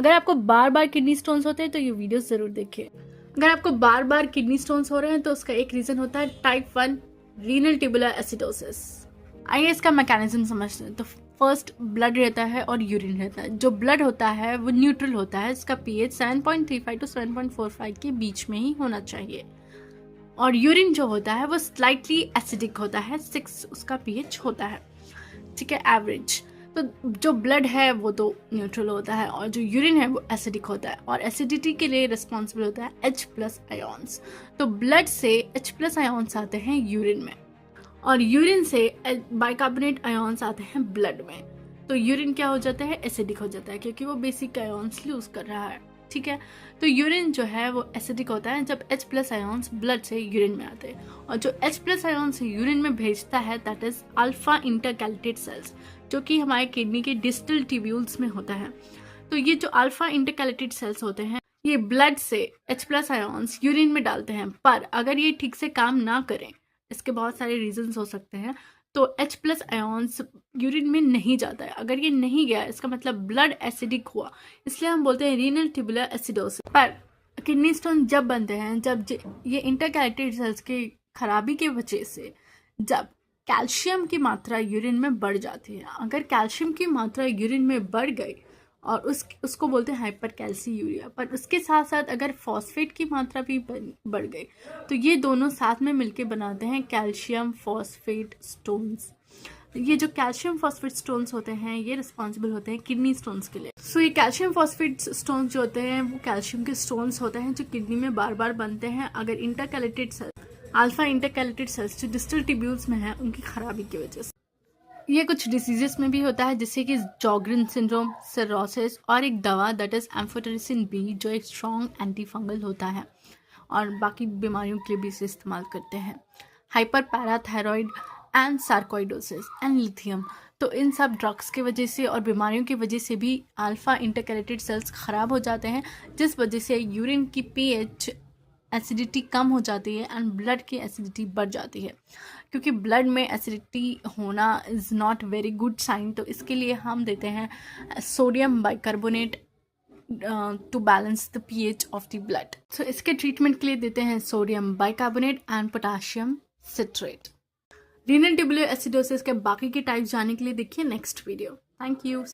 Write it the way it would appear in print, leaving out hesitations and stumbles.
अगर आपको बार बार kidney stones होते हैं तो ये वीडियो ज़रूर देखिए। अगर आपको बार बार किडनी स्टोन्स हो रहे हैं तो उसका एक रीज़न होता है टाइप 1 रीनल ट्यूबुलर एसिडोसिस। आइए इसका मैकेनिज्म समझते हैं। तो फर्स्ट ब्लड रहता है और यूरिन रहता है। जो ब्लड होता है वो न्यूट्रल होता है, इसका पीएच 7.35 टू 7.45 के बीच में ही होना चाहिए। और यूरिन जो होता है वो स्लाइटली एसिडिक होता है, 6 उसका पीएच होता है, ठीक है, एवरेज। तो जो ब्लड है वो तो न्यूट्रल होता है और जो यूरिन है वो एसिडिक होता है और एसिडिटी के लिए रिस्पॉन्सिबल होता है H+ आयोन्स। तो ब्लड से H+ आयोन्स आते हैं यूरिन में और यूरिन से बाइकार्बोनेट आयोन्स आते हैं ब्लड में। तो यूरिन क्या हो जाता है, एसिडिक हो जाता है क्योंकि वो बेसिक आयोन्स लूज कर रहा है, ठीक है। तो यूरिन जो है वो एसिडिक होता है जब H+ आयोन्स ब्लड से यूरिन में आते हैं और जो H+ आयोन्स यूरिन में भेजता है that is alpha intercalated cells, जो कि हमारे किडनी के डिस्टल ट्यूब्यूल्स में होता है। तो ये जो अल्फा इंटरकैलेटेड सेल्स होते हैं ये ब्लड से H+ आयोन्स यूरिन में डालते हैं, पर अगर ये ठीक से काम ना करें, इसके बहुत सारे रीजंस हो सकते हैं, तो H+ आयोन्स यूरिन में नहीं जाता है। अगर ये नहीं गया इसका मतलब ब्लड एसिडिक हुआ, इसलिए हम बोलते हैं रीनल ट्यूबुलर एसिडोसिस। पर किडनी स्टोन जब बनते हैं जब ये इंटरकैलेटेड सेल्स की खराबी की वजह से जब कैल्शियम की मात्रा यूरिन में बढ़ जाती है। अगर कैल्शियम की मात्रा यूरिन में बढ़ गई और उसको बोलते हैं हाइपरकैल्सीयूरिया, पर उसके साथ साथ अगर फॉस्फेट की मात्रा भी बढ़ गई तो ये दोनों साथ में मिलके बनाते हैं कैल्शियम फॉस्फेट स्टोन्स। ये जो कैल्शियम फॉस्फेट स्टोन्स होते हैं ये रिस्पॉन्सिबल होते हैं किडनी स्टोन्स के लिए। सो ये कैल्शियम फॉस्फेट स्टोन्स जो होते हैं वो कैल्शियम के स्टोन्स होते हैं जो किडनी में बार बार बनते हैं अगर intercalated cells, alpha intercalated cells जो डिस्टल ट्यूब्यूल्स में है उनकी खराबी की वजह से। ये कुछ डिसीजेस में भी होता है जैसे कि जॉगरिन सिंड्रोम, सिरोसिस और एक दवा दैट इज एम्फोटेरिसिन B जो एक स्ट्रॉन्ग एंटी फंगल होता है और बाकी बीमारियों के लिए भी इसे इस्तेमाल करते हैं। Hyper parathyroid and sarcoidosis and lithium, तो इन सब ड्रग्स की वजह से और बीमारियों की वजह से भी अल्फा इंटरकैलेटेड सेल्स ख़राब हो जाते हैं, जिस वजह से यूरिन की पीएच एसिडिटी कम हो जाती है एंड ब्लड की एसिडिटी बढ़ जाती है। क्योंकि ब्लड में एसिडिटी होना is not very good sign, तो इसके लिए हम देते हैं sodium bicarbonate to balance the pH of the blood. So इसके ट्रीटमेंट के लिए देते हैं sodium bicarbonate and potassium citrate. Renal tubular acidosis के बाकी के टाइप जानने के लिए देखिए नेक्स्ट वीडियो। Thank you.